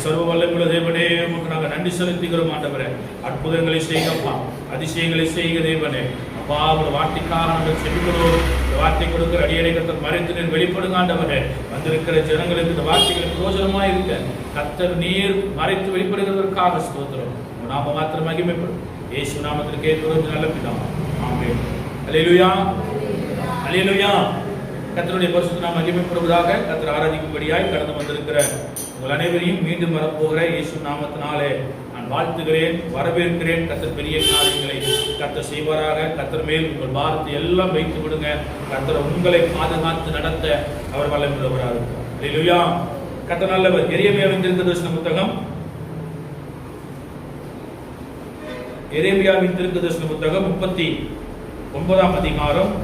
சர்வ வல்லமையுள்ள தேவனே, உமக்கு நாங்கள் நன்றி செலுத்துகிறோம் ஆண்டவரே. அற்புதங்களை செய்யுங்கப்பா, அதிசயங்களை செய்யுங்க தேவனே. அப்பா, ஒரு வார்த்தைக்காக நாங்கள் செபிக்கிறோம். இந்த வார்த்தை கொடுக்கிற அடியனை கர்த்தர் மறைத்து நீர் வெளிப்படுங்க ஆண்டவரே. வந்திருக்கிற ஜனங்களுக்கு இந்த வார்த்தைகள் பிரயோஜனமாக இருக்க கர்த்தர் நீர் மறைத்து வெளிப்படுகிறதற்காக ஸ்தோத்திரம். நாம மாத்திரம் மகிமைப்படும். இயேசு நாமத்திற்கு கேட்கிறோம் நல்ல பிதாவே. ஆமென். அல்லேலூயா, அல்லேலூயா. கர்த்தருடைய பரிசுத்த நாமம் மகிமைப்படுவதாக. கர்த்தர் ஆராதிக்கும்படியாய் கடந்து வந்திருக்கிற உங்கள் அனைவரையும் மீண்டும் வரப்போகிற இயேசு நாமத்தினாலே நான் வாழ்த்துகிறேன், வரவேற்கிறேன். கர்த்தர் பெரிய காரியங்களை கர்த்தர் செய்வாராக. கர்த்தர் மேல் உங்கள் பாரத்தை எல்லாம் வைத்து விடுங்க. கர்த்தர் உங்களை பாதுகாத்து நடத்த அவர் வல்லமையுள்ளவராக இருக்கிறார். அல்லேலூயா. கர்த்தர் நல்லவர். எரேமியாவின் தீர்க்கதரிசன புத்தகம், எரேமியாவின் தீர்க்கதரிசன புத்தகம் 39ஆம் அதிகாரம்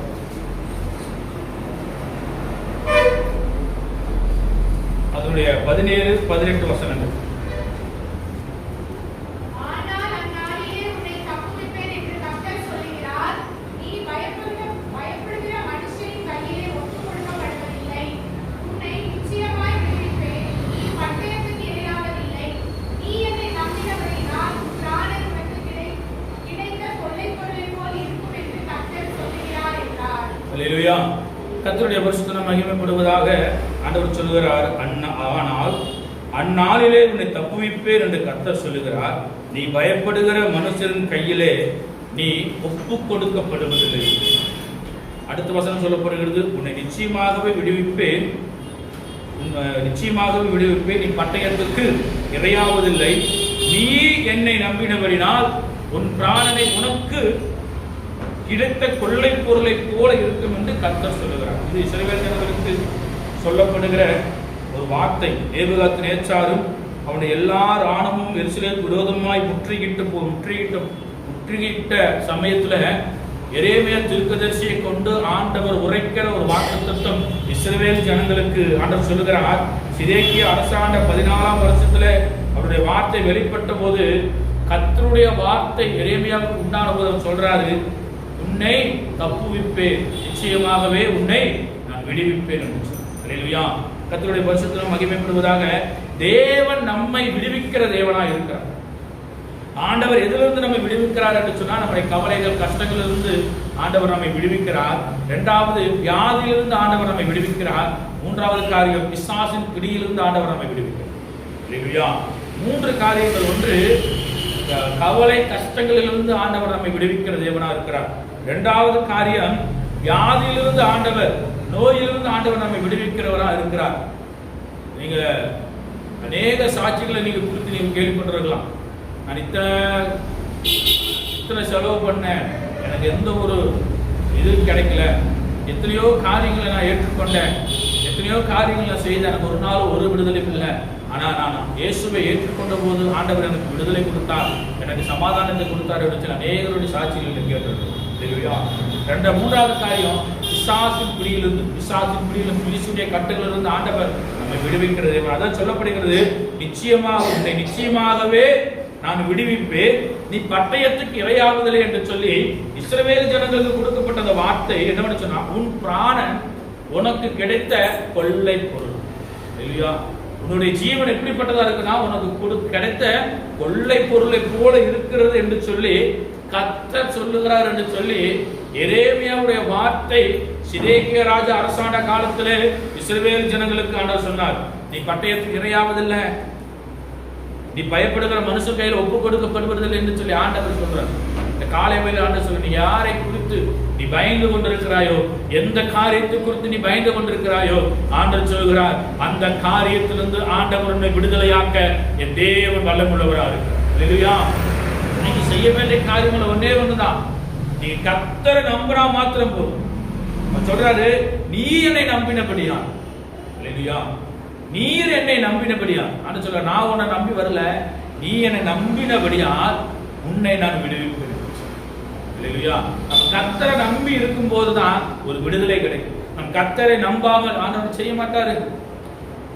அதனுடைய 17-18 வசனங்கள். அல்லேலூயா. கர்த்தருடைய பரிசுத்த நாமம் மகிமைப்படுவதாக. ஆண்டவர் சொல்லுகிறார், ஆனால் அந்நாளிலே உன்னை தப்புவிப்பேன் என்று கர்த்தர் சொல்லுகிறார். நீ பயப்படுகிற மனுஷரின் கையிலே நீ ஒப்பு கொடுக்கப்படுவதில்லை. அடுத்த வசனம் சொல்லப்படுகிறது, உன்னை நிச்சயமாகவே விடுவிப்பேன், நிச்சயமாகவே விடுவிப்பேன், நீ பட்டயத்துக்கு இரையாவதில்லை. நீ என்னை நம்பினபடினால் உன் பிராணனை உனக்கு கிடைத்த கொள்ளை பொருளை போல இருக்கும் என்று கர்த்தர் சொல்லுகிறார். இது இஸ்ரவேல் ஜனங்களுக்கு சொல்லப்படுகிற ஒரு வார்த்தை. நேபுகாத்நேச்சாரும் அவனுடைய எல்லா ராணுவமும் எருசலேமுக்கு விரோதமாய் முற்றுகிட்ட சமயத்துல எரேமியா தீர்க்கதரிசியை கொண்டு ஆண்டவர் உரைக்கிற ஒரு வாக்குத்தத்தம் இஸ்ரவேல் ஜனங்களுக்கு ஆண்டவர் சொல்லுகிறார். சிதேக்கியா அரசாண்ட 14ஆம் வருஷத்துல அவருடைய வார்த்தை வெளிப்பட்ட போது கர்த்தருடைய வார்த்தை எரேமியாவுக்கு உண்டான போது அவர் சொல்றாரு, உன்னை தப்புவிப்பேன், நிச்சயமாகவே உன்னை நான் விடுவிப்பேன் என்று சொல்றார். அல்லேலூயா. கர்த்தருடைய பரிசுத்த நாமம் மகிமைப்படுவதாக. தேவன் நம்மை விடுவிக்கிற தேவனாய் இருக்கிறார். ஆண்டவர் எதிலிருந்து நம்மை விடுவிக்கிறார் என்று சொன்னால், நம்முடைய கவலைகள் கஷ்டங்களிலிருந்து ஆண்டவர் நம்மை விடுவிக்கிறார். இரண்டாவது, வியாதியிலிருந்து ஆண்டவர் நம்மை விடுவிக்கிறார். மூன்றாவது காரியம், பிசாசின் பிடியிலிருந்து ஆண்டவர் நம்மை விடுவிக்கிறார். அல்லேலூயா. 3 காரியங்கள். ஒன்று, கவலை கஷ்டங்களிலிருந்து ஆண்டவர் நம்மை விடுவிக்கிற தேவனாக இருக்கிறார். இரண்டாவது காரியம், வியாதியிலிருந்து ஆண்டவர், நோயிலிருந்து ஆண்டவர் நம்மை விடுவிக்கிறவராக இருக்கிறார். நீங்க அநேக சாட்சிகளை நீங்க குறித்து நீங்க கேள்விப்பட்டிருக்கலாம். நான் இத்தனை செலவு பண்ணேன், எனக்கு எந்த ஒரு இது கிடைக்கல, எத்தனையோ காரியங்களை நான் ஏற்றுக்கொண்டேன், எத்தனையோ காரியங்களை நான் செய்தேன், எனக்கு ஒரு நாள் ஒரு விடுதலையும் இல்லை. ஆனால் நான் இயேசுவை ஏற்றுக்கொண்ட போது ஆண்டவர் எனக்கு விடுதலை கொடுத்தார், எனக்கு சமாதானத்தை கொடுத்தார் என்று அநேகருடைய சாட்சிகள் கேட்டிருக்கிறோம். மூன்றாவது காரியம், பிசாசின் பிடியிலிருந்து பிலிசுடைய கட்டுகளிலிருந்து ஆண்டவர் நம்மை விடுவிக்கிறது. அதான் சொல்லப்படுகிறது, நிச்சயமாகவே நான் விடுவிப்பேன், நீ பட்டயத்துக்கு இரையாவதில்லை என்று சொல்லி இஸ்ரவேல் ஜனங்களுக்கு கொடுக்கப்பட்ட அந்த வார்த்தை என்னவென்று சொன்னா, உன் பிராணன் உனக்கு கிடைத்த கொள்ளை பொருள். இல்லையா? உன்னுடைய ஜீவன் எப்படிப்பட்டதா இருக்குன்னா, உனக்கு கிடைத்த கொள்ளை பொருளை போல இருக்கிறது என்று சொல்லி கர்த்தர் சொல்லுகிறார் என்று சொல்லி எரேமியாவுடைய வார்த்தை சிதேக்கியா ராஜா அரசாண்ட காலத்திலே இஸ்ரவேல் ஜனங்களுக்கு ஆண்டவர் சொன்னார், நீ பட்டயத்துக்கு இரையாவதில்லை, நீ பயப்படுகிற மனுஷ கையில் ஒப்பு கொடுக்கப்படுவதில்லை என்று சொல்லி ஆண்டவர் சொல்றார். இந்த காலை வேளையில் ஆண்டவர் சொல்ற, நீ யாரை குறித்து நீ பயந்து கொண்டிருக்கிறாயோ, எந்த காரியத்தை குறித்து நீ பயந்து கொண்டிருக்கிறாயோ, ஆண்டவர் சொல்கிறார், அந்த காரியத்திலிருந்து ஆண்டவர் உன்னை விடுதலையாக்க என் தேவன் வல்லமுள்ளவராக இருக்கிறார். அல்லேலூயா. நீங்க செய்ய வேண்டிய காரியங்கள் ஒன்னே ஒண்ணுதான், நீ கர்த்தரை நம்பினா மாத்திரம் போதும். சொல்றாரு, நீ என்னை நம்பினபடியா. அல்லேலூயா. நீர் என்னை நம்பினபடியா. ஆண்டவர் சொல்ற, நான் உன்னை நம்பி வரல, நீ என்னை நம்பினபடியால் உன்னை நான் விடுவிப்பேன். அல்லேலூயா. நம்ம கர்த்தரை நம்பி இருக்கும் போதுதான் ஒரு விடுதலை கிடைக்கும். நம் கர்த்தரை நம்பாமல் ஆண்டவர் செய்ய மாட்டாரு.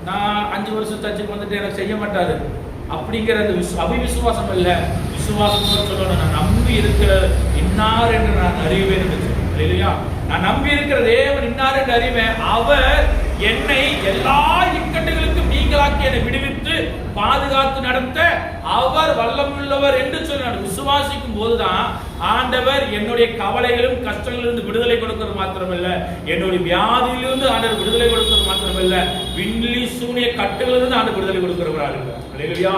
நான் 5 வருஷம் சர்ச்சுக்கு வந்துட்டு எனக்கு செய்ய மாட்டாரு அப்படிங்கிற அவிசுவாசம் இல்ல, விசுவாசம் சொல்லணும். நான் நம்பி இருக்கிற இன்னார் என்று நான் அறிவேன் என்று இல்லையா? நான் நம்பி இருக்கிற தேவன் இன்னார் என்று அறிவேன், அவர் என்னை எல்லா இக்கட்டுகளுக்கும் நீங்களா தீங்குள்ளாக்கி என்னை விடுவித்து பாதுகாத்து நடத்த அவர் வல்லமுள்ளவர் என்று சொல்லி நான் விசுவாசிக்கும் போதுதான் ஆண்டவர் என்னுடைய கவலைகளும் கஷ்டங்களிலிருந்து விடுதலை கொடுக்கிறது மாத்திரமல்ல, என்னுடைய வியாதியிலிருந்து ஆண்டவர் விடுதலை கொடுக்கிறது மாத்திரமல்ல, விண்லி சூனிய கட்டுகளிலிருந்து ஆண்டவர் விடுதலை கொடுக்கிறவராக இருக்கிறார். அல்லேலூயா,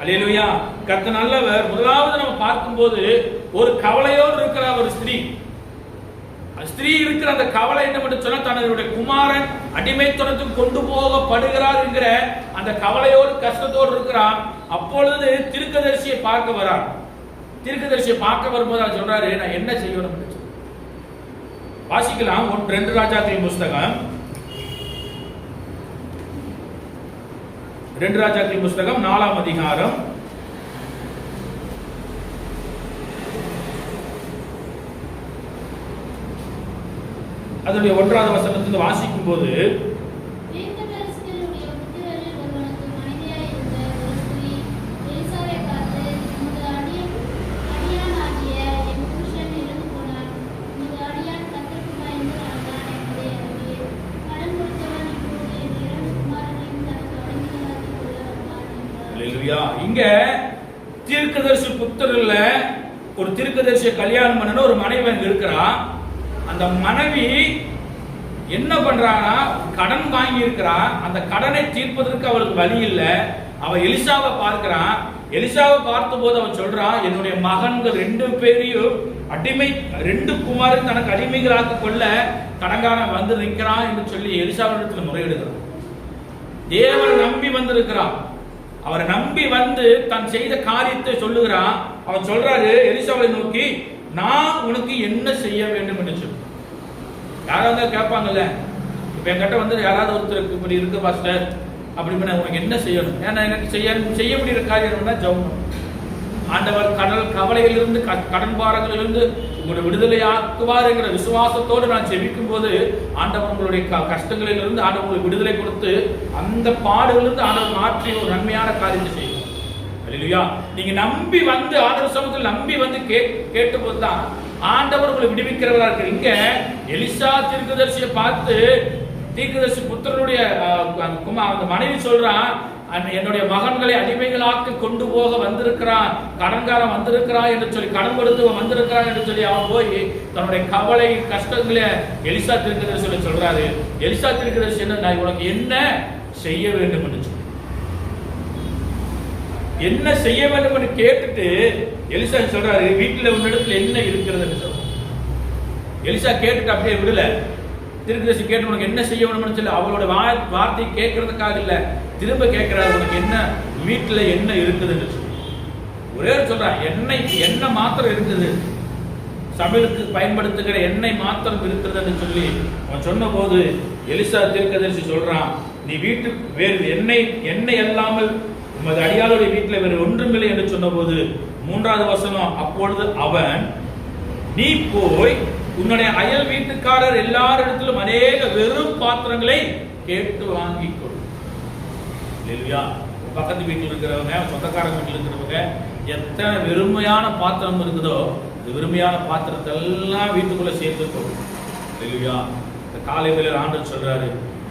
அல்லேலூயா. கர்த்தர் நல்லவர். முதலாவது நம்ம பார்க்கும்போது ஒரு கவலையோடு இருக்கிற ஒரு ஸ்திரீ இருக்கிற அந்த கவலை என்ன சொன்னா, தன்னுடைய குமாரன் அடிமைத்தனத்துக்கு கொண்டு போகப்படுகிறார் என்கிற அந்த கவலையோடு கஷ்டத்தோடு இருக்கிறான். அப்பொழுது தீர்க்கதரிசியை பார்க்க வரான். தீர்க்கதரிசியை பார்க்க வரும்போது அவர் சொல்றாரு, நான் என்ன செய்யணும்? வாசிக்கலாம் 2 ராஜாக்களின் புஸ்தகம், 2 ராஜாக்களின் புஸ்தகம் 4ஆம் அதிகாரம் அதனுடைய 1வது வசனத்திலிருந்து வாசிக்கும் போது, இங்க தீர்க்கதரிசி புத்திரர்ல ஒரு தீர்க்கதரிசியை கல்யாணம் பண்ணன ஒரு மனைவி இருக்கிறா. அந்த மனைவி என்ன பண்றானா, கடன் வாங்கி இருக்கிறா. அந்த கடனை தீர்ப்பதற்கு அவளுக்கு வழி இல்லை. அவ எலிசாவை பார்க்கிறான். எலிசாவை பார்த்த போது அவன் சொல்றான், என்னுடைய மகன்கள் 2 பேரையும் அடிமை 2 குமாரன் தனக்கு அடிமைகளாக்க கொள்ள கடங்காரன் வந்து நிற்கிறான் என்று சொல்லி எலிசாவிடத்தில் முறையிடுகிறான். தேவனை நம்பி வந்திருக்கிறான். அவரை நம்பி வந்து தான் செய்த காரியத்தை சொல்லுகிறான். அவன் சொல்றாரு எலிசாவை நோக்கி, நான் உனக்கு என்ன செய்ய வேண்டும் என்று சொல்லு. யாராவது கேட்பாங்கல்ல, இப்ப என்கிட்ட வந்து யாராவது ஒருத்தருக்கு இப்படி இருக்கு பாஸ்டர், அப்படி உனக்கு என்ன செய்யணும்? ஏன்னா எனக்கு செய்ய முடிகிற காரியம் தான் ஜெபம். ஆண்டவர் கவலைகளிலிருந்து கடன் பாரங்களிலிருந்து உங்களை விடுதலை ஆக்குவார் என்கிற விசுவாசத்தோடு நான் ஜெபிக்கும் போது ஆண்டவர் உங்களுடைய கஷ்டங்களிலிருந்து ஆண்டவர் உங்களுக்கு விடுதலை கொடுத்து அந்த பாடுகளிலிருந்து ஆண்டவர் மாற்றி ஒரு நன்மையான காரியத்தை செய்யும். அல்லேலூயா. நீங்க நம்பி வந்து ஆண்டவர் சமூகத்தில் நம்பி வந்து கேட்ட போதுதான் ஆண்டவர் உங்களை விடுவிக்கிறவரா இருக்கு. இங்க எலிசா தீர்க்கதரிசியை பார்த்து தீர்க்கதரிசி புத்திரனுடைய அந்த மனைவி சொல்றான், என்னுடைய மகன்களை அடிமைகளாக்க கொண்டு போக வந்திருக்கிறான், கடன்காரன் வந்திருக்கிறான் என்று சொல்லி, கடன் கொடுத்து வந்திருக்கிறான் என்று சொல்லி அவன் போய் தன்னுடைய கவலை கஷ்டங்களை எலிசா தீர்க்கதரிசி சொல்றாரு. எலிசா தீர்க்கதரிசி என்ன, நான் உனக்கு என்ன செய்ய வேண்டும் என்று சொல்லி, என்ன செய்ய வேண்டும் என்று கேட்டுட்டு எலிசா சொல்றாரு, வீட்டில் உன்னிடத்தில் என்ன இருக்கிறது என்று சொல்றாரு. எலிசா கேட்டுட்டு அப்படியே விடல. தீர்க்கதரிசி கேட்டு உனக்கு என்ன செய்ய வேணும்னு சொல்லி அவளோட வார்த்தை கேட்கறதுக்காக இல்ல, திரும்ப கேட்கிறாரு, உனக்கு என்ன வீட்டுல என்ன இருக்குதுன்னு சொல்லி. ஒரே சொல்றான், எண்ணெய் மாத்திரம் இருக்குது, சமையலுக்கு பயன்படுத்துகிற எண்ணெய் மாத்திரம் இருக்கிறது சொல்லி அவன் சொன்ன போது எலிசா தீர்க்கதரிசி சொல்றான், நீ வீட்டுக்கு வேறு எண்ணெய் அல்லாமல் உமது அடியாளுடைய வீட்டில் வேறு ஒன்றுமில்லை என்று சொன்ன போது 3வது வசனம், அப்பொழுது அவன், நீ போய் உன்னுடைய அயல் வீட்டுக்காரர் எல்லாரிடத்திலும் அநேக வெறும் பாத்திரங்களை கேட்டு வாங்கி கொடு. பக்கத்து வீட்டில் இருக்கிறவங்க, சொந்தக்காரங்க வீட்டில் இருக்கிறவங்க எத்தனை வெறுமையான பாத்திரம் இருக்குதோ இந்த வெறுமையான பாத்திரத்தை எல்லாம் வீட்டுக்குள்ள சேர்த்துக்கொள்ளும். இல்லையா? இந்த காலை வேளையில் ஆண்டவர் சொல்றாரு,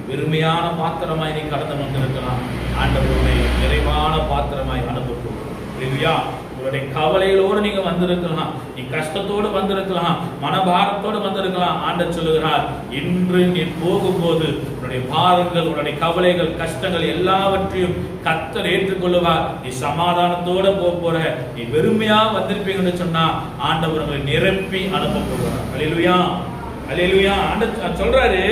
வெறுமையான பாத்திரமாய் நீ கடந்து வந்திருக்கலாம், ஆண்டவருடைய நிறைவான பாத்திரமாய் அனுப்பப்படும். இல்லையா? உங்களுடைய கவலைகளோடு நீங்க வந்திருக்கலாம், நீ கஷ்டத்தோடு வந்திருக்கலாம், மனபாரத்தோடு வந்திருக்கலாம். ஆண்டவர் சொல்லுகிறார், இன்று நீ போகும்போது உன்னுடைய பாரங்கள், உன்னுடைய கவலைகள், கஷ்டங்கள் எல்லாவற்றையும் கர்த்தர் ஏற்றுக்கொள்ளுவார். நீ சமாதானத்தோட போற, நீ வெறுமையா வந்திருப்பீங்கன்னு சொன்னா ஆண்டவர் உங்களை நிரப்பி அனுப்ப போகிறார். அல்லேலூயா, அல்லேலூயா. ஆண்டவர் சொல்றாரு,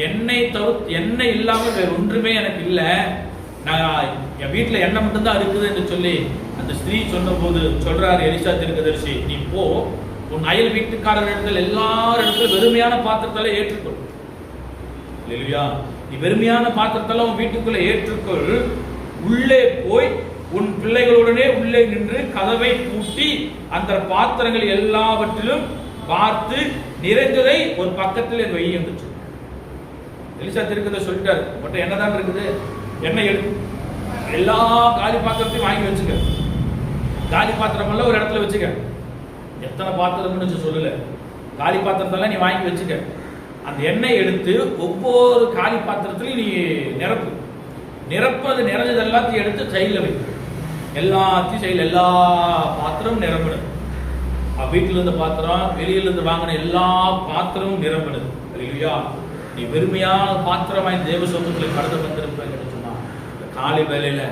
எண்ணெய் இல்லாமல் வேற ஒன்றுமே எனக்கு இல்லை, நான் என் வீட்டுல எண்ணெய் மட்டும்தான் இருக்குது என்று சொல்லி அந்த ஸ்திரீ சொன்ன போது சொல்றாரு எலிசா தீர்க்கதரிசி, நீ போ, உன் அயல் வீட்டுக்காரர் இடத்துல எல்லாரிடத்துல வெறுமையான பாத்திரத்தால ஏற்றுக்கொள். இல்லையா? நீ வெறுமையான பாத்திரத்தால உன் வீட்டுக்குள்ள ஏற்றுக்கொள். உள்ளே போய் உன் பிள்ளைகளுடனே உள்ளே நின்று கதவை பூட்டி அந்த பாத்திரங்கள் எல்லாவற்றிலும் பார்த்து நிறைந்ததை ஒரு பக்கத்தில் வை என்று சொல்லி எலிசா தீர்க்கதரிசி சொல்லிட்டாரு. பட் என்னதான் இருக்குது, எண்ணெய் எடுத்து எல்லா காலி பாத்திரத்தையும் வாங்கி வச்சுக்க. காலி பாத்திரம் எல்லாம் ஒரு இடத்துல வச்சுக்க. எத்தனை பாத்திரம்னு சொல்லல, காலி பாத்திரத்தெல்லாம் நீ வாங்கி வச்சுக்க. அந்த எண்ணெய் எடுத்து ஒவ்வொரு காலி பாத்திரத்திலையும் நீ நிரப்பு. நிரப்பது நிறைஞ்சது எல்லாத்தையும் எடுத்து சைடில் வைக்கும். எல்லாத்தையும் சைடில் எல்லா பாத்திரமும் நிரம்பினது. வீட்டில இருந்து பாத்திரம், வெளியில இருந்து வாங்கின எல்லா பாத்திரமும் நிரம்பினது. இல்லையா? நீ வெறுமையான பாத்திரமாய் தேவ சொந்தத்தில் கடந்து வந்திருப்பேன் சொன்னா காலை வேளையில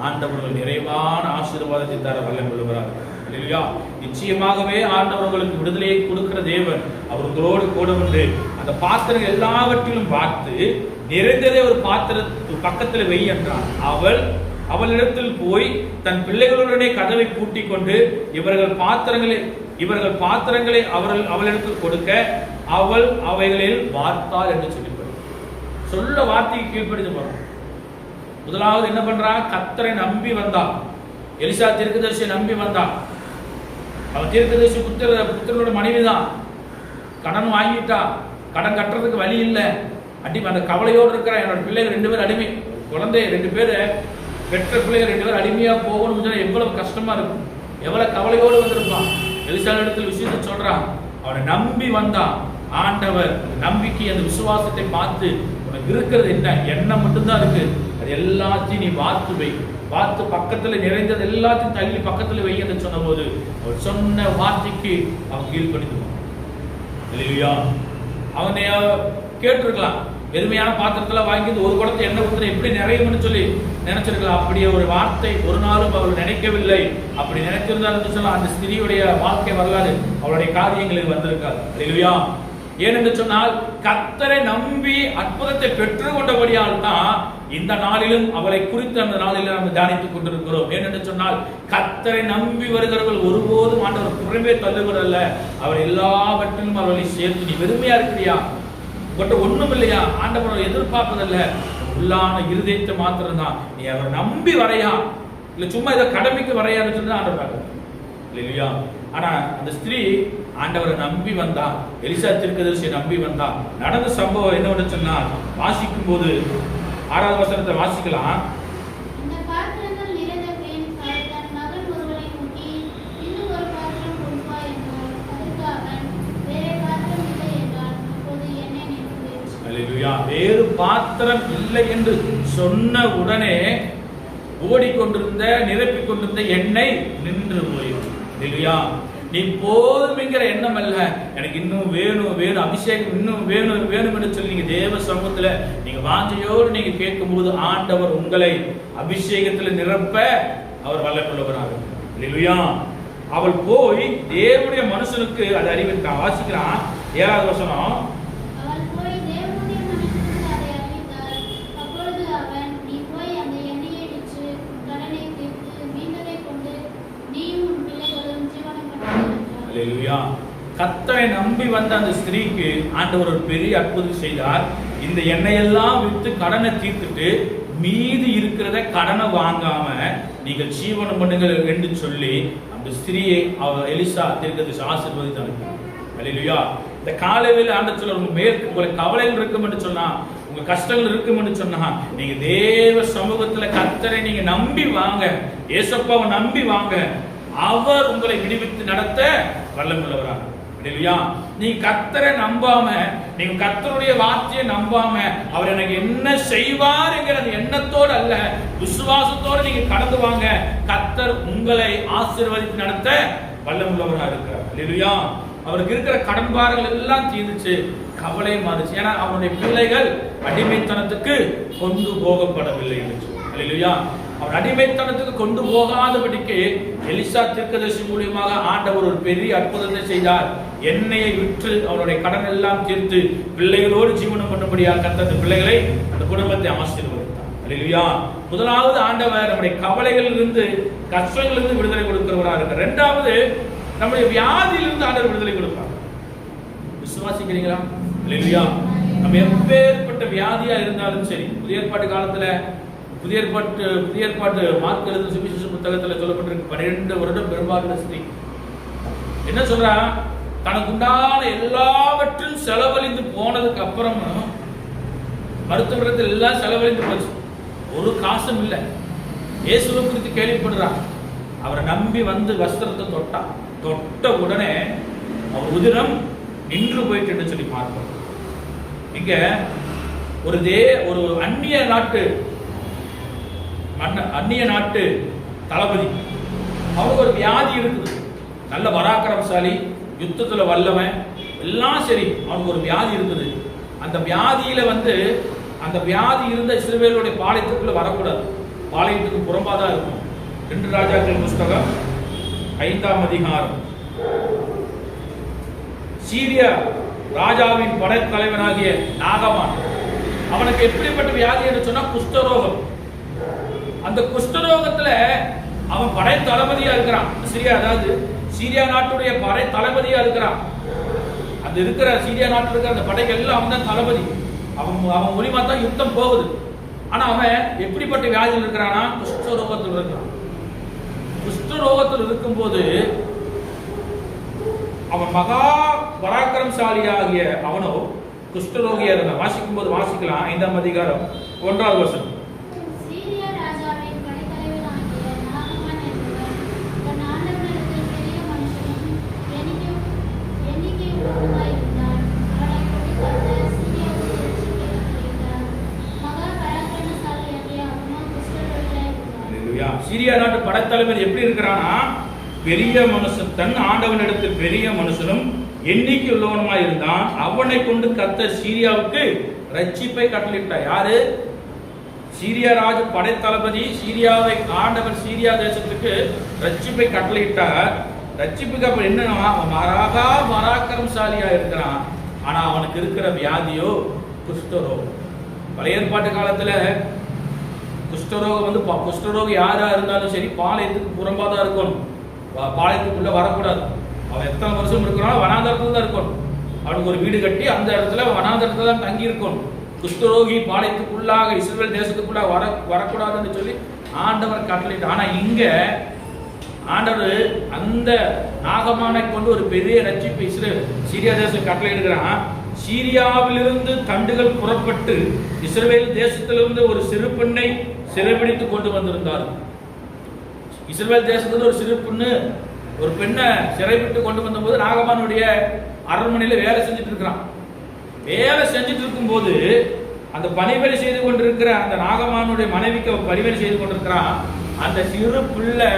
ஆண்டவர்கள் நிறைவான ஆசீர்வாதத்தை தர வல்லம் விழுகிறார். இல்லையா? நிச்சயமாகவே ஆண்டவர்களுக்கு விடுதலையை கொடுக்கிற தேவன் அவர்களோடு கூட வந்து அந்த பாத்திரங்கள் எல்லாவற்றிலும் பார்த்து நிறைந்ததே ஒரு பாத்திரத்து பக்கத்தில் வை என்றான். அவளிடத்தில் போய் தன் பிள்ளைகளுடனே கதவை பூட்டி கொண்டு இவர்கள் பாத்திரங்களை அவளிடத்தில் கொடுக்க அவள் அவைகளில் வார்த்தாள் என்று சொல்ல வார்த்தைக்கு கீழ்ப்படிந்து போறான். முதலாவது என்ன பண்றா? கர்த்தரை நம்பி வந்தாள். எலிசா தீர்க்கதரிசியை நம்பி வந்தாள். அவன் தீர்க்கதரிசி புத்திரனோட மனைவிதான். கடன் வாங்கிட்டா, கடன் கட்டுறதுக்கு வழி இல்லை. அந்த கவலையோடு இருக்கிற என்னோட பிள்ளைகள் 2 பேர் அடிமை, குழந்தை 2 பேர் பெற்ற பிள்ளைகள் 2 பேர் அடிமையா போகணும். எவ்வளவு கஷ்டமா இருக்கும், எவ்வளவு கவலையோடு வந்திருப்பான். எலிசா இடத்துல விஷயத்தை சொல்றான். அவனை நம்பி வந்தான். ஆண்டவர் நம்பிக்கை அந்த விசுவாசத்தை பார்த்து உனக்கு இருக்கிறது என்ன எண்ணம் மட்டும்தான் இருக்கு, அது எல்லாத்தையும் நீ பார்த்து பக்கத்துல நிறைந்தது எல்லாத்தையும் தள்ளி பக்கத்துல வை என்று சொன்ன போது அவர் சொன்ன வார்த்தைக்கு அவன் கீழ்ப்படிந்துவான். இல்லையா? அவனை கேட்டிருக்கலாம், வெறுமையான பாத்திரத்துல வாங்கி ஒரு குடத்தை எண்ணெய் ஊத்துற எப்படி நிறையும்னு சொல்லி நினைச்சிருக்கலாம். அப்படியே ஒரு வார்த்தை ஒரு நாளும் அவள் நினைக்கவில்லை. அப்படி நினைச்சிருந்தாலும் சொல்ல அந்த ஸ்திரீயுடைய வாழ்க்கை வரலாறு அவளுடைய காரியங்களில் வந்திருக்காது. இல்லையா? ஏனென்று சொன்னால் கர்த்தரை நம்பி அற்புதத்தை பெற்று கொண்டபடியால் தான் இந்த நாளிலும் அவளை குறித்து அந்த நாளில் நாம் தியானித்துக் கொண்டிருக்கிறோம். ஏனென்று சொன்னால் கர்த்தரை நம்பி வருகிறவர்கள் ஒருபோதும் ஆண்டவர் புறமே தள்ளுகிறல்ல, அவர் எல்லாவற்றிலும் அவர்களை சேர்த்து நீ வெறுமையா இருக்கிறியா, உங்கள்கிட்ட ஒண்ணும் இல்லையா, ஆண்டவரை எதிர்பார்ப்பதில்ல, உள்ளான இருதயத்தை மாத்திரம் தான் நீ அவரை நம்பி வரையா, இல்ல சும்மா இதை கடமைக்கு வரையான்னு சொல்லி ஆண்டவர் பார்க்க இல்லையா? ஆனா அந்த ஸ்திரீ ஆண்டவரை நம்பி வந்தா, எலிசா தீர்க்கதரிசியை நம்பி வந்தா. நடந்த சம்பவம் என்னன்னு சொன்னா வாசிக்கும் போது 6வது வசனத்தை வாசிக்கலாம். வேறு பாத்திரம் இல்லை என்று சொன்ன உடனே ஓடிக்கொண்டிருந்த நிரப்பிக் கொண்டிருந்த எண்ணெய் நின்று போயிடும். நீ போதும்ங்கிற எண்ணம் அல்ல, எனக்கு இன்னும் வேணும் அபிஷேகம் இன்னும் வேணும் என்று சொல்லி நீங்க தேவ சமூகத்துல நீங்க வாஞ்சையோடு நீங்க கேட்கும் போது ஆண்டவர் உங்களை அபிஷேகத்துல நிரப்ப அவர் வல்லமையுள்ளவராக. இல்லையா? அவள் போய் தேவனுடைய மனுஷனுக்கு அதை அறிவித்தான். வாசிக்கிறான் 7வது வசனம். கர்த்தரை நம்பி வந்த அந்த ஸ்திரீக்கு ஆண்டவர் ஒரு பெரிய அற்புதம் செய்தார். இந்த எண்ணெயெல்லாம் விட்டு கடனை தீர்த்துட்டு மீதி இருக்கிறத கடனை வாங்காம நீங்கள் ஜீவனம் பண்ணுங்கள் என்று சொல்லி அந்த ஸ்திரீயை எலிசா தீர்க்கதரிசி ஆசீர்வதித்தார். அல்லேலூயா. இந்த காலையில் ஆண்டவர் சொல்ல உங்களுக்கு கவலைகள் இருக்கும் என்று சொன்னா, உங்க கஷ்டங்கள் இருக்கும் என்று சொன்னா, நீங்க தேவ சமூகத்துல கர்த்தரை நீங்க நம்பி வாங்க, ஏசப்பாவை நம்பி வாங்க, அவர் உங்களை விடுவித்து நடத்த வல்லமையுள்ளவராக. நீ கர்த்தரை நம்பாம, நீங்க கர்த்தருடைய வார்த்தையை நம்பாம அவர் எனக்கு என்ன செய்வார் என்கிற எண்ணத்தோடு அல்ல, விசுவாசத்தோடு நீங்க கடந்து வாங்க. கர்த்தர் உங்களை ஆசீர்வதித்து நடத்த வல்லமையுள்ளவராக இருக்கிறார். அல்லேலூயா. அவருக்கு இருக்கிற கடன்பாடுகள் எல்லாம் தீர்ந்துச்சு, கவலை மாறுச்சு. ஏன்னா அவருடைய பிள்ளைகள் அடிமைத்தனத்துக்கு கொண்டு போகப்படவில்லை. அல்லேலூயா. அவர் அடிமைத்தனத்துக்கு கொண்டு போகாதபடிக்கு எலிசா தீர்க்கதரிசி மூலியமாக ஆண்டவர் ஒரு பெரிய அற்புதத்தை செய்தார். எண்ணெயை விற்று அவருடைய கடன் எல்லாம் தீர்த்து பிள்ளைகளோடு ஜீவனம் பண்ணும்படியாக கர்த்தர் பிள்ளைகளை அந்த குடும்பத்தை ஆசீர்வதித்தார். அல்லேலூயா. முதலாவது ஆண்டவர் நம்முடைய கவலைகளிலிருந்து கஷ்டங்களிலிருந்து விடுதலை கொடுக்கிறவராக இருக்கிறார். 2வது நம்முடைய வியாதியிலிருந்து ஆண்டவர் விடுதலை கொடுப்பார். விசுவாசிக்கிறீங்களா? அல்லேலூயா. நம்ம எப்பேற்பட்ட வியாதியா இருந்தாலும் சரி, புதிய ஏற்பாட்டு காலத்துல புதிய ஏற்பாட்டு மார்க் எழுதின சுவிசேஷ புத்தகத்தில் சொல்லப்பட்டிருக்கு 12 வருடம் பெரும்பாலான ஸ்திரீ என்ன சொல்றா, தனக்கு உண்டான எல்லாவற்றும் செலவழிந்து போனதுக்கு அப்புறமும் மருத்துவத்தில் எல்லாம் செலவழிந்து போச்சு, ஒரு காசும் இல்லை. இயேசுவை குறித்து கேள்விப்படுறா, அவரை நம்பி வந்து வஸ்திரத்தை தொட்ட உடனே அவர் உதிரம் நின்று போயிட்டு சொல்லி பார்ப்போம். இங்க ஒரு அந்நிய நாட்டு அந்நிய நாட்டு தளபதி. அவனுக்கு ஒரு வியாதி இருக்குது. நல்ல பராக்கிரமசாலி, யுத்தத்துல வல்லவன், எல்லாம் சரி. அவனுக்கு ஒரு வியாதி இருக்குது. அந்த வியாதியில அந்த வியாதி இருந்த இஸ்ரவேலுடைய பாளையத்துக்குள்ள வரக்கூடாது. பாளையத்துக்கு புறம்பாதான் இருக்கும். 2 ராஜாக்கள் புஸ்தகம் 5ஆம் அதிகாரம். சீரியா ராஜாவின் படைத்தலைவனாகிய நாகமான், அவனுக்கு எப்படிப்பட்ட வியாதி என்று சொன்னா குஷ்டரோகம். அந்த குஷ்டரோகத்துல அவன் படை தளபதியா இருக்கிறான். அதாவது சீரியா நாட்டுடைய படை தளபதியா இருக்கிறான். அந்த இருக்கிற சீரியா நாட்டில் இருக்கிற அந்த படைகள் எல்லாம் அவன் தான் தளபதி. அவன் மூலியமா தான் யுத்தம் போகுது. ஆனா அவன் எப்படிப்பட்ட வியாதியில் இருக்கிறானா? குஷ்டரோகத்தில் இருக்கிறான். குஷ்டரோகத்தில் இருக்கும் போது அவன் மகா பராக்கிரமசாலியாகிய அவனோ குஷ்டரோகியா இருந்தான். வாசிக்கும் போது வாசிக்கலாம். 5ஆம் அதிகாரம் 1வது வசனம். சீரியா நாட்டு படைத்தலைவர் எப்படி இருக்கிறானா? பெரிய மனுஷன், தன் ஆண்டவனிடத்தில் பெரிய மனுஷனும் எண்ணிக்கை உள்ளவனுமா இருந்தான். அவனை கொண்டு கர்த்தர் சீரியாவுக்கு ரட்சிப்பை கட்டளையிட்டார். யாரு? சீரியா ராஜ படைத்தளபதி. சீரியாவை ஆண்டவர் சீரியா தேசத்துக்கு ரட்சிப்பை கட்டளையிட்டார். ரட்சிப்புக்கு அப்புறம் என்னன்னா, மகா பராக்கிரமசாலியா இருக்கிறான். ஆனா அவனுக்கு இருக்கிற வியாதியோ குஷ்டரோகம். பழைய ஏற்பாட்டு காலத்துல குஷ்டரோகம் குஷ்டரோகம் யாரா இருந்தாலும் சரி, பாளையத்துக்கு புறம்பாதான் இருக்கணும். பாளையத்துக்குள்ள வரக்கூடாது. அவன் எத்தனை வருஷம் இருக்கிறான் வனாந்தரத்துல தான் இருக்கணும். அவனுக்கு ஒரு வீடு கட்டி அந்த இடத்துல வனாந்தரத்துல தான் தங்கி இருக்கணும். குஷ்டரோகி பாளையத்துக்குள்ளாக இஸ்ரவேல் தேசத்துக்குள்ளாக வரக்கூடாதுன்னு சொல்லி ஆண்டவர் கட்டளையிட்டு. ஆனா இங்க ஆண்டவர் அந்த நாகமானை கொண்டு ஒரு பெரிய ரட்சிப்பு சீரியா தேசம் கட்டளையிடுகிறான். சீரியாவிலிருந்து தண்டுகள் புறப்பட்டு இஸ்ரவேல் தேசத்திலிருந்து ஒரு சிறு பெண்ணை சிறைபிடித்து கொண்டு வந்திருந்தார். இஸ்ரவேல் தேசத்துல ஒரு சிறு பெண்ணு ஒரு பெண்ணை சிறைபிடித்து கொண்டு வந்தபோது நாகமானுடைய அரண்மனையில வேலை செஞ்சுட்டு இருக்கிறான். வேலை செஞ்சுட்டு இருக்கும் போது அந்த பணிவேலை செய்து கொண்டிருக்கிற அந்த நாகமானுடைய மனைவிக்கு பணிவேலை செய்து கொண்டிருக்கிறான். அந்த சிறு பிள்ளை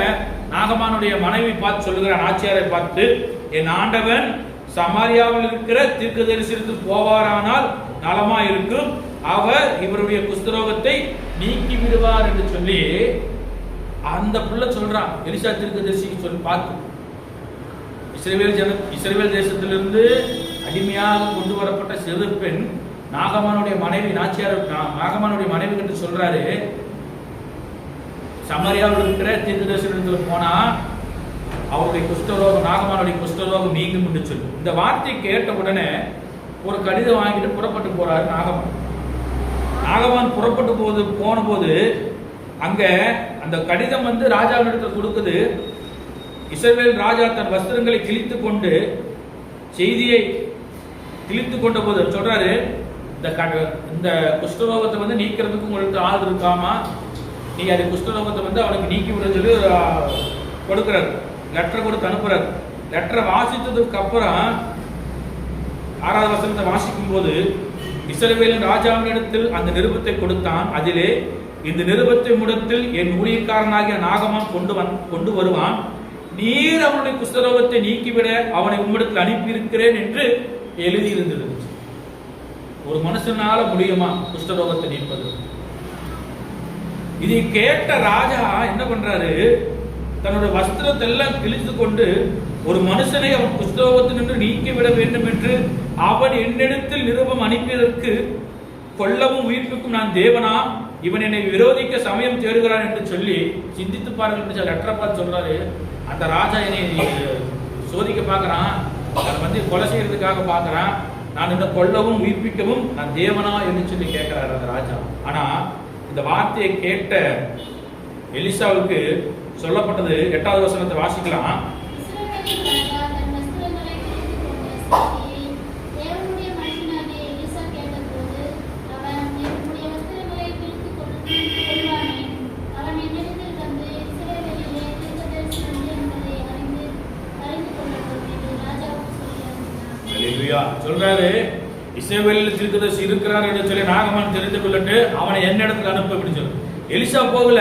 நாகமானுடைய மனைவி பார்த்து சொல்லுகிறான், ஆட்சியாரை பார்த்து, என் ஆண்டவன் சமாரியாவில் இருக்கிற தீர்க்கதரிசிக்கு போவாரானால் நலமா இருக்கும், அவர் இவருடைய குஷ்டரோகத்தை நீக்கி விடுவார் என்று சொல்லி அந்த பிள்ளை சொல்றான். எலிசா தீர்க்கதரிசிக்கு சொல்லி பார்த்து, இஸ்ரவேல் தேசத்திலிருந்து அடிமையாக கொண்டு வரப்பட்ட சிறு பெண் நாகமானுடைய மனைவி நாகமானுடைய மனைவி என்று சொல்றாரு. சமாரியாவில் இருக்கிற தீர்க்கதரிசனத்துல போனா அவருடைய குஷ்டரோகம், நாகமானுடைய குஷ்டரோகம் நீங்கும் என்று சொல்லி இந்த வார்த்தை கேட்ட உடனே ஒரு கடிதம் வாங்கிட்டு புறப்பட்டு போறாரு நாகமான். நாகமான் புறப்பட்டு போன போது அங்க அந்த கடிதம் ராஜாவினிடத்தில் கொடுக்குது. இஸ்ரவேல் ராஜா தன் வஸ்திரங்களை கிழித்து கொண்டு செய்தியை கிழித்து கொண்ட போது சொல்றாரு, இந்த குஷ்டரோகத்தை நீக்கிறதுக்கு உங்களுக்கு ஆள் இருக்காமா, நீங்க அந்த குஷ்டரோகத்தை அவனுக்கு நீக்கி விட சொல்லி கொடுக்கிறார். லெட்டர் கொடுத்து அனுப்புறாரு. லெட்டரை வாசித்ததுக்கு அப்புறம் 6வது வசனத்தை வாசிக்கும் போது, இஸ்ரவேலின் ராஜாவினிடத்தில் அந்த நிருபத்தை கொடுத்தான். அதிலே, இந்த நிருபத்தை முடத்தில் என் ஊழியக்காரனாகிய நாகமான் கொண்டு வருவான், நீர் அவனுடைய குஷ்டரோகத்தை நீக்கிவிட அவனை உம்மிடத்தில் அனுப்பியிருக்கிறேன் என்று எழுதியிருந்தது. ஒரு மனுஷனால முடியுமா குஷ்டரோகத்தை நீப்பது? இதை கேட்ட ராஜா என்ன பண்றாரு, தன்னுடைய வஸ்திரத்தை எல்லாம் கிழித்து கொண்டு ஒரு மனுஷனை அவன் குஷ்டரோகத்தினின்று நீக்கிவிட வேண்டும் என்று அவன் என்னிடத்தில் நிருபம் அனுப்பியதற்கு கொல்லவும் உயிர்ப்புக்கும் நான் தேவனா, இவன் என்னை விரோதிக்க சமயம் தேடுகிறான் என்று சொல்லி சிந்தித்து பாருங்கள் லெட்டரை பார்த்து சொல்றாரு. அந்த ராஜா என்னை சோதிக்க பார்க்கறான், கொலை செய்யறதுக்காக பார்க்கறான், நான் இந்த கொல்லவும் உயிர்ப்பிக்கவும் நான் தேவனா என்று சொல்லி கேட்கிறார் அந்த ராஜா. ஆனா இந்த வார்த்தையை கேட்ட எலிசாவுக்கு சொல்லப்பட்டது 8வது வசனத்தை வாசிக்கலாம். சொல்றாரு, இஸ்ரவேலில் தீர்க்கதரிசி இருக்கிறார் என்று சொல்லி நாகமான் தெரிந்து கொள்ளட்டு அவனை என்னிடத்துக்கு அனுப்ப அப்படின்னு சொல்லு. எலிசா போகல,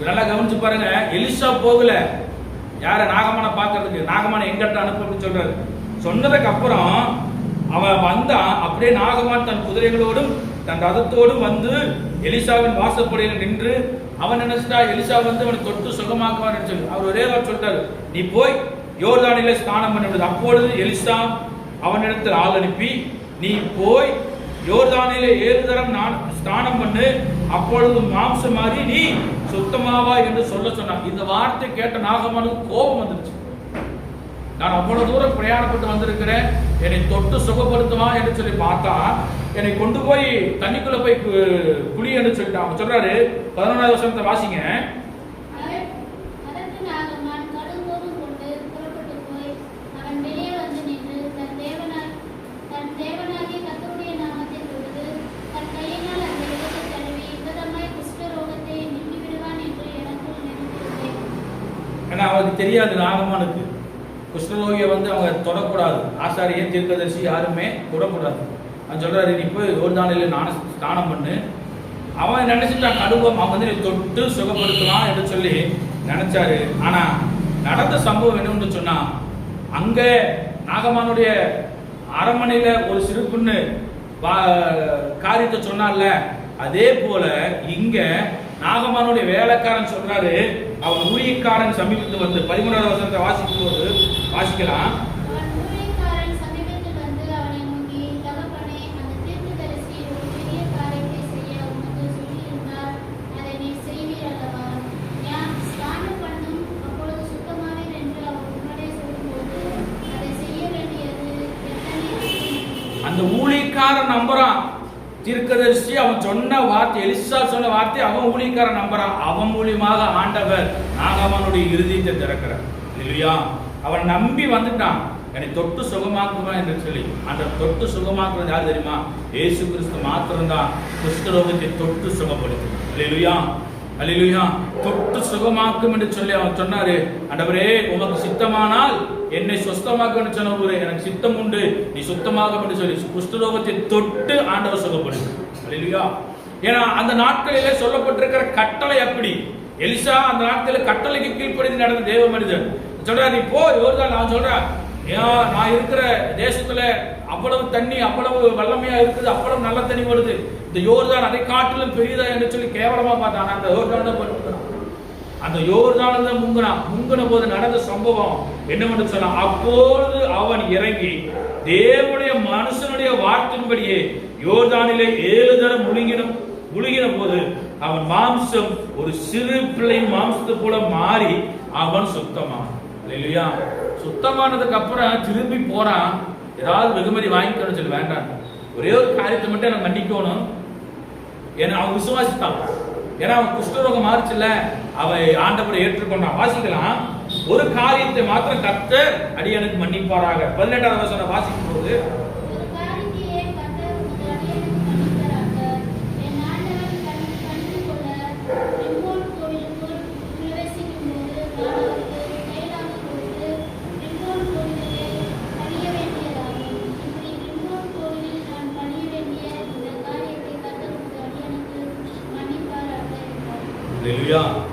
நல்லா கவனிச்சு பாருங்க. எலிசா போகல யார நாகமான பாக்குறதுக்கு, நாகமான எங்கிட்ட அனுப்ப சொல்றாரு. சொன்னதுக்கு அப்புறம் அவன் வந்தான். அப்படியே நாகமான் தன் குதிரைகளோடும் தன் ரதத்தோடும் வந்து எலிசாவின் வாசப்படியில் நின்று அவன் நினைச்சிட்டா எலிசா வந்து அவனை தொட்டு சுகமாக்குவான்னு சொல்லி அவர் ஒரே வார்த்தை சொல்லிட்டாரு, நீ போய் யோர்தானிலே ஸ்நானம் பண்ண. அப்பொழுது எலிசா அவனிடத்தில் ஆள் அனுப்பி, நீ போய் யோர்தானிலே 7 தரம் நான் ஸ்நானம் பண்ணு, அப்பொழுது மாம்சம் மாறி நீ சுத்தமாவா என்று சொல்ல சொன்னான். இந்த வார்த்தை கேட்ட நாகமானுக்கு கோபம் வந்துருச்சு. நான் அவ்வளவு தூரம் பிரயாணப்பட்டு வந்திருக்கிறேன், என்னை தொட்டு சுகப்படுத்துமா என்று சொல்லி பார்த்தா என்னை கொண்டு போய் தண்ணிக்குள்ள போய் குழி என்று சொல்லிட்டான். அவன் சொல்றாரு 11வது வசனத்தை வாசிங்க. ஏன்னா அவருக்கு தெரியாது நாகமானுக்கு குஷ்டரோகியை வந்து அவங்க தொடக்கூடாது, ஆசாரியன் தீர்க்கதரிசி யாருமே தொடக்கூடாது. அவன் சொல்றாரு, நீ போய் யோர்தானிலே ஸ்நானம் பண்ணு. அவன் நினைச்சுட்டான் கடுவம் அவன் வந்து தொட்டு சுகப்படுத்தலாம் என்று சொல்லி நினைச்சாரு. ஆனா நடந்த சம்பவம் என்னன்னு சொன்னா, அங்க நாகமானுடைய அரண்மனையில ஒரு சிறு பொண்ணு காரியத்தை சொன்னால, அதே போல இங்க நாகமானுடைய வேலைக்காரன் சொல்றாரு, அவன் ஊழியக்காரன் சமீபத்து வந்து 13வது வசனத்தை வாசிக்கும் போது வாசிக்கலாம். அந்த ஊழியக்காரன் நம்புறான் தீர்க்கதரிசி, அவன் சொன்ன வார்த்தை, எலிசா சொன்ன வார்த்தை அவன் ஊழியக்காரன் நம்புறான். அவன் மூலியமாக ஆண்டவர் நாகமானுடைய இருதயத்தை திறக்கிறார். இல்லையா? அவன் நம்பி வந்துட்டான், என்னை தொட்டு சுகமாக்குவான் என்று சொல்லி. அந்த தொட்டு சுகமாக்குறது யார் தெரியுமா? இயேசு கிறிஸ்து மாத்திரம்தான் குஷ்டரோகத்தை தொட்டு சுகப்படுத்தும். அல்லேலூயா, அல்லேலூயா. தொட்டு சுகமாக்கும் என்று சொல்லி அவன் சொன்னாரு, ஆண்டவரே உமக்கு சித்தமானால் என்னை சுத்தமாக்க சொன்ன, எனக்கு சித்தம் உண்டு, நீ சுத்தமாகும் என்று சொல்லி குஷ்டரோகத்தை தொட்டு ஆண்டவர் சுகப்படுத்து. அல்லேலூயா. ஏன்னா அந்த நாட்களிலே சொல்லப்பட்டிருக்கிற கட்டளை அப்படி. எலிசா அந்த நாட்களில் கட்டளைக்கு கீழ்ப்படிந்து நடந்த தேவ மனிதன் சொல்றாரு, நீ போ யோர்தான். நான் சொல்றேன், நான் இருக்கிற தேசத்துல அவ்வளவு தண்ணி அவ்வளவு வல்லமையா இருக்குது, அவ்வளவு நல்ல தண்ணி வருது, இந்த யோர்தான் அதை காட்டிலும் பெரியதா என்று சொல்லி கேவலமா பார்த்தான். அந்த யோர்தான் தான் அந்த யோர்தான் தான் முங்கின போது நடந்த சம்பவம் என்னவென்று சொன்னா, அப்பொழுது அவன் இறங்கி தேவனுடைய மனுஷனுடைய வார்த்தையின்படியே யோர்தானிலே 7 தரம் முழுகின போது அவன் மாம்சம் ஒரு சிறு பிள்ளையின் மாம்சத்தை போல மாறி அவன் சுத்தமானான். இல்லையா? சுத்தமானதுக்கு அப்புறம் திரும்பி போறான், ஏதாவது வெகுமதி வாங்கிக்கணும்னு சொல்லி வேண்டாம், ஒரே ஒரு காரியத்தை மட்டும் எனக்கு மன்னிக்கணும். ஏன்னா அவன் விசுவாசித்தான். ஏன்னா அவன் குஷ்டரோகம் மாறிச்சுல, அவன் ஆண்டவரை ஏற்றுக்கொண்டான். வாசிக்கலாம், ஒரு காரியத்தை மாத்திரம் கர்த்தர் அடியனுக்கு மன்னிப்பாராக. 18வது வசனம் வாசிக்கும் போது,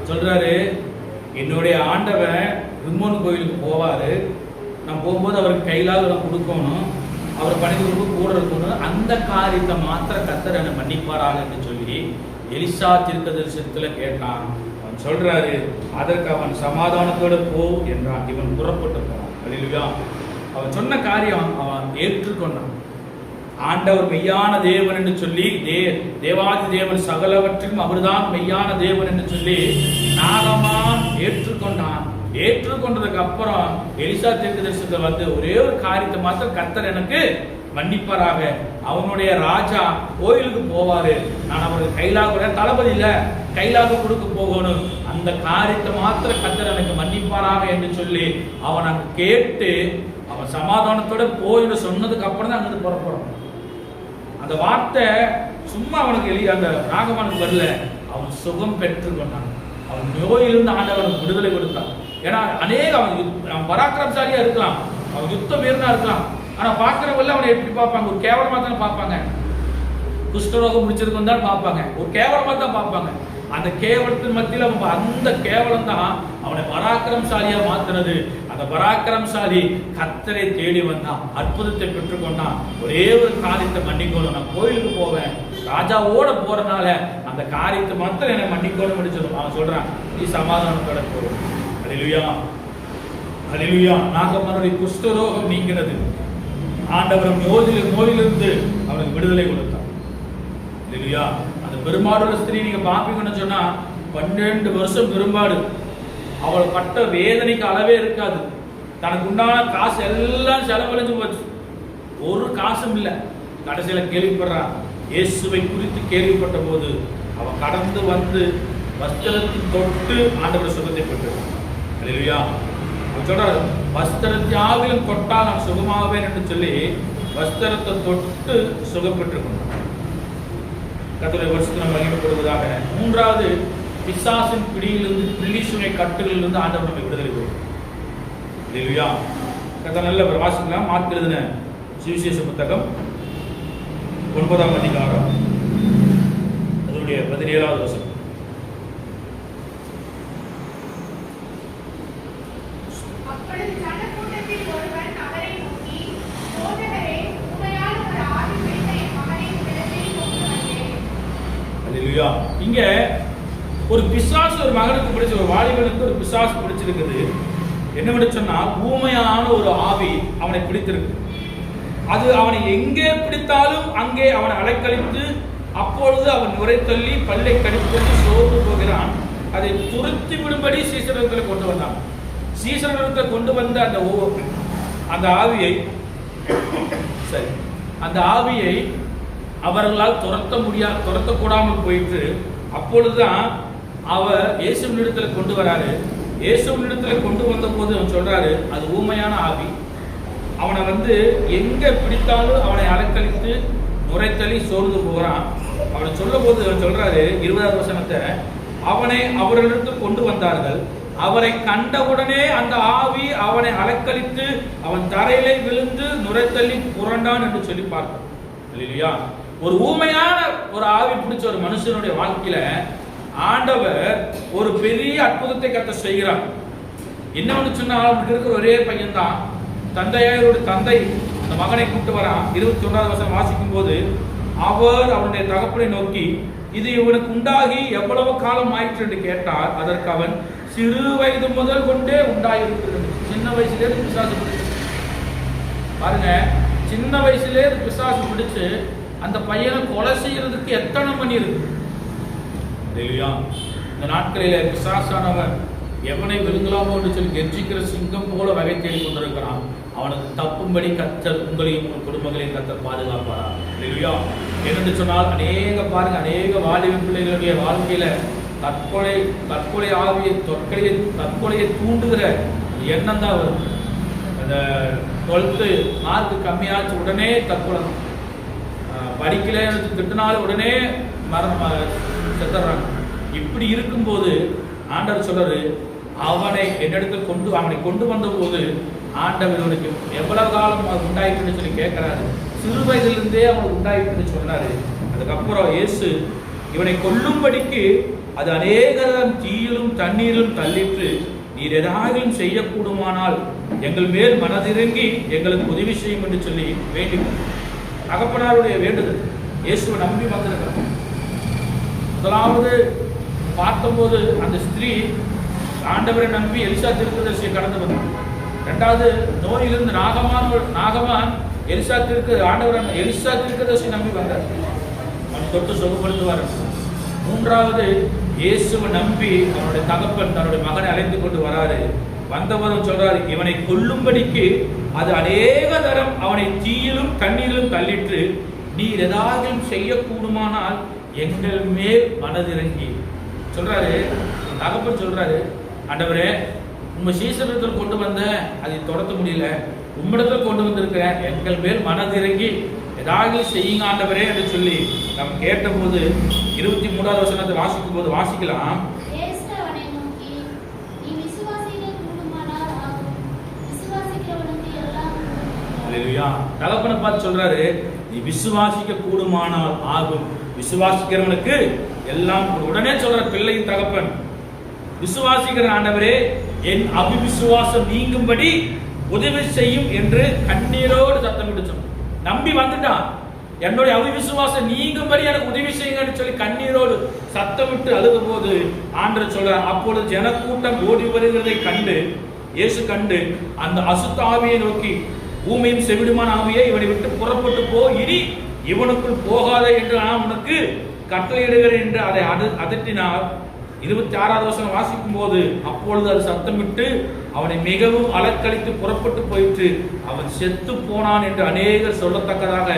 சொல்றாரு, என்னுடைய ஆண்டவன் ரிம்மோன் கோயிலுக்கு போவாரு, நான் போகும்போது அவருக்கு கையிலாக நான் கொடுக்கணும், அவர் பணிகளுக்கு கூட இருக்கணும், அந்த காரியத்தை மாத்திர கர்த்தர் என்னை மன்னிப்பாராக என்று சொல்லி எலிசா தீர்க்கதரிசனத்துல கேட்டான். அவன் சொல்றாரு, அதற்கு அவன் சமாதானத்தோடு போ என்றான். இவன் புறப்பட்டு போனான். அல்லேலூயா. அவன் சொன்ன காரியம் அவன் ஏற்றுக்கொண்டான். ஆண்டவர் மெய்யான தேவன் என்று சொல்லி, தேவாதி தேவன் சகலவற்றிலும் அவர்தான் மெய்யான தேவன் என்று சொல்லி நாகமான் ஏற்றுக்கொண்டான். ஏற்றுக்கொண்டதுக்கு அப்புறம் எலிசா தீர்க்கதரிசனத்தில் வந்து ஒரே ஒரு காரியத்தை மாத்திரம் கர்த்தர் எனக்கு மன்னிப்பாராக. அவனுடைய ராஜா கோயிலுக்கு போவாரு, நான் அவருக்கு கைலாக தளபதி இல்ல கைலாக கொடுக்க போகணும், அந்த காரியத்தை மாத்திரம் கர்த்தர் எனக்கு மன்னிப்பாராக என்று சொல்லி அவன் அங்க கேட்டு அவன் சமாதானத்தோட போயின்னு சொன்னதுக்கு அப்புறம் தான் அங்கிருந்து புறப்படும். அந்த வார்த்தை சும்மா அவனுக்கு அந்த நாகமானுக்கு வரல, அவன் சுகம் பெற்று கொண்டான். அவன் நோயிலிருந்து ஆண்டவன் விடுதலை கொடுத்தான். ஏன்னா அவன் பராக்கிரமசாலியா இருக்கலாம், அவன் யுத்த வீரனா இருக்கலாம், ஆனா பாக்குறவங்க அவனை எப்படி பார்ப்பாங்க? ஒரு கேவலமா தானே பார்ப்பாங்க. குஷ்டரோகம் முடிச்சிருக்கும் தான் பார்ப்பாங்க, ஒரு கேவலமா தான் பார்ப்பாங்க. அந்த கேவலத்தின் மத்தியில் அந்த கேவலம் தான் அவனை பராக்கிரமசாலியா மாத்தினது. அந்த பராக்கிரமசாலி கர்த்தரை தேடி வந்தான், அற்புதத்தை பெற்றுக்கொண்டான். ஒரே ஒரு காரியத்தை மன்னிக்கணும், நான் கோயிலுக்கு போவேன், ராஜாவோட போறனால அந்த காரியத்தை மாத்திரம் என்னை மன்னிக்கணும் சொல்லுவான். அவன் சொல்றான், நீ சமாதானத்தோட போறோம். அல்லேலூயா, அல்லேலூயா. நாகமானுடைய குஷ்டரோகம் நீங்கினது. ஆண்டவர் நோயிலிருந்து அவனுக்கு விடுதலை கொடுத்தார். அல்லேலூயா. அந்த பெரும்பாடோட ஸ்திரீ நீங்க பாப்பீங்கன்னு சொன்னா 12 வருஷம் பெரும்பாடு. அவள் பட்ட வேதனைக்கு அளவே இருக்காது. தனக்கு உண்டான காசு எல்லாம் செலவழிஞ்சு போச்சு, ஒரு காசும் இல்லை. கடைசியில கேள்விப்படுறான், இயேசுவை குறித்து கேள்விப்பட்ட போது அவன் கடந்து வந்து வஸ்திரத்தை தொட்டு ஆண்டவர் சுகத்தை பெற்றான். அல்லேலூயா. அவன் சொல்றாரு, வஸ்திரத்தியாவிலும் தொட்டால் நான் சுகமாவேன் என்று சொல்லி வஸ்திரத்தை தொட்டு சுகப்பெற்று கொண்டான். கர்த்தருடைய வருஷத்தில் நம்ம மகிமைப்படுவதாக. மூன்றாவது, பிசாசின் பிடியிலிருந்து, பில்லிசூனிய கட்டுகளிலிருந்து ஆண்டவர் நம்மை விடுதலை கொடுக்கும். அல்லேலூயா. கர்த்தர் நல்ல வாசிக்கலாம். மார்க் எழுதின சுவிசேஷ புத்தகம் 9ஆம் அதிகாரம் அதனுடைய 17வது வசனம். இங்க ஒரு பிசாசு ஒரு மகனுக்கு பிடிச்ச, ஒரு வாலிபனுக்கு ஒரு பிசாசு பிடிச்சிருக்குது. என்ன சொன்னா, ஊமையான ஒரு ஆவி அவனை பிடித்திருக்கு. அது அவனை எங்கே பிடித்தாலும் அங்கே அவனை அலைக்கழித்து, அப்பொழுது அவன் நுரை தள்ளி பல்லை கடித்து சோர்ந்து போகிறான். அதை துரத்தி விடும்படி சீசரத்தில் கொண்டு வந்தான். சீசரத்தில் கொண்டு வந்த அந்த ஆவியை சரி அந்த ஆவியை அவர்களால் துரத்தக்கூடாமல் போயிட்டு, அப்பொழுதுதான் அவர் இயேசுவினிடத்தில் கொண்டு வராரு. இயேசுவினிடத்தில் கொண்டு வந்த போது அவன் சொல்றாரு, அது ஊமையான ஆவி. அவனை எங்க பிடித்தாலும் அவனை அலக்கழித்து நுரைத்தள்ளி சோர்ந்து போகிறான். அவனை சொல்ல போது அவன் சொல்றாரு 20வது வசனத்தை, அவனை அவர்களிடத்தில் கொண்டு வந்தார்கள். அவரை கண்டவுடனே அந்த ஆவி அவனை அலக்கழித்து அவன் தரையிலே விழுந்து நுரைத்தள்ளி புரண்டான் என்று சொல்லி பார்த்தான். இல்லையா? ஒரு ஊமையான ஒரு ஆவி பிடிச்ச ஒரு மனுஷனுடைய வாழ்க்கையில ஆண்டவர் ஒரு பெரிய அற்புதத்தை கர்த்தர் செய்கிறார். என்ன சொன்னா, அவனுக்கு இருக்கிற ஒரே பையன் தான். தந்தையாரோட தந்தை அந்த மகனை கூப்பிட்டு வரான். 21வது வசனம் வாசிக்கும் போது, அவர் அவனுடைய தகப்பனை நோக்கி, இது இவனுக்கு உண்டாகி எவ்வளவு காலம் ஆயிற்று என்று கேட்டார். அதற்கு அவன், சிறு வயது முதல் கொண்டே உண்டாயிருக்கிறது. சின்ன வயசுலேயே பிசாசு பிடிச்சு பாருங்க, சின்ன வயசுலேயே பிசாசு பிடிச்சு அந்த பையனை கொலை செய்யறதுக்கு எத்தனை மணி இருக்கு இல்லையா? இந்த நாட்களில பிசாசானவன் எவனை விழுங்கலாமோ என்று சொல்லி கெஞ்சிக்கிற சிங்கம் போல வகை தேடி கொண்டிருக்கிறான். அவனுக்கு தப்பும்படி கர்த்தர் உங்களையும் உங்கள் குடும்பங்களையும் கர்த்தர் பாதுகாப்பாரா இல்லையா? என்று சொன்னால் அநேக வாலிப பிள்ளைகளுடைய வாழ்க்கையில தற்கொலை ஆவியை தற்கொலையை தூண்டுகிற எண்ணம் தான் வரும். அந்த 12th மார்க் கம்மியாச்சு உடனே தற்கொலை, படிக்கல திட்டினாலும் உடனே செத்துறாங்க. இப்படி இருக்கும்போது ஆண்டவர் சொல்றாரு, அவனை கொண்டு வந்த போது ஆண்டவர் இவனுக்கு எவ்வளவு காலம் அது உண்டாயிட்டுன்னு சொல்லி கேட்கிறாரு. சிறு வயதிலிருந்தே அவனுக்கு உண்டாயிட்டுன்னு சொன்னாரு. அதுக்கப்புறம் இயேசு இவனை கொல்லும்படிக்கு அது அநேகரம் தீயிலும் தண்ணீரிலும் தள்ளிட்டு, நீர் ஏதாவது செய்யக்கூடுமானால் எங்கள் மேல் மனதிறங்கி எங்களுக்கு உதவி செய்யும் என்று சொல்லி வேண்டினார். தகப்பனாருடைய வேண்டுதல். இயேசுவை நம்பி வந்திருக்கிறார். முதலாவது பார்த்தபோது அந்த ஸ்திரீ ஆண்டவரை நம்பி எலிசா தீர்க்கதரிசியை கடந்து வந்தார். இரண்டாவது, நோயிலிருந்து நாகமான் எலிசா தீர்க்கதரிசி நம்பி வந்தார். அவன் தொட்டு சுகப்படுத்துவார். மூன்றாவது, இயேசுவை நம்பி அவனுடைய தகப்பன் தன்னுடைய மகனை அழைத்து கொண்டு வராரு. வந்தவரும் சொல்றாரு, இவனை கொல்லும்படிக்கு அது அநேக தரம் அவனை தீயிலும் தண்ணீரிலும் தள்ளிட்டு, நீர் ஏதாவது செய்யக்கூடுமானால் எங்கள் மேல் மனதிறங்கி சொல்றாரு. தகப்பன் சொல்றாரு, ஆண்டவரே, உங்க சீசனத்தில் கொண்டு வந்த அதை துரத்த முடியல, உம்மிடத்தில் கொண்டு வந்திருக்கிறேன், எங்கள் மேல் மனதிறங்கி ஏதாவது செய்யுங்க ஆண்டவரே என்று சொல்லி நாம் கேட்டபோது 23வது வசனத்தை வாசிக்கும் போது வாசிக்கலாம். தகப்பனை பார்த்து சொல்றாரு, நீ விசுவாசிக்க கூடுமானால் ஆகும். விசுவாசிக்கிறவனுக்கு எல்லாம் உடனே சொல்ற பிள்ளையின் தகப்பன் விசுவாசிக்கிற ஆண்டவரே, என் அவிசுவாசம் நீங்கும்படி உதவி செய்யும் என்று கண்ணீரோடு சத்தமிட்டு சொன்னான். நம்பி வந்துட்டான், என்னுடைய அவிசுவாசம் நீங்கும்படி எனக்கு உதவி செய்யுங்கன்னு சொல்லி கண்ணீரோடு சத்தமிட்டு அழுத போது ஆண்டவர் சொல்றார், அப்பொழுது ஜனக்கூட்டம் ஓடி வருகிறதை கண்டு இயேசு கண்டு அந்த அசுத்த ஆவியை நோக்கி, ஊமையும் செவிடுமான ஆவியை இவனை விட்டு புறப்பட்டு போ, இனி இவனுக்குள் போகாத என்று நான் உனக்கு கட்டளையிடுகிறேன் என்று அதை அதட்டினார். 26வது வசனம் வாசிக்கும் போது, அப்பொழுது அது சத்தமிட்டு அவனை மிகவும் அலக்களித்து புறப்பட்டு போயிற்று. அவன் செத்து போனான் என்று அநேகர் சொல்லத்தக்கதாக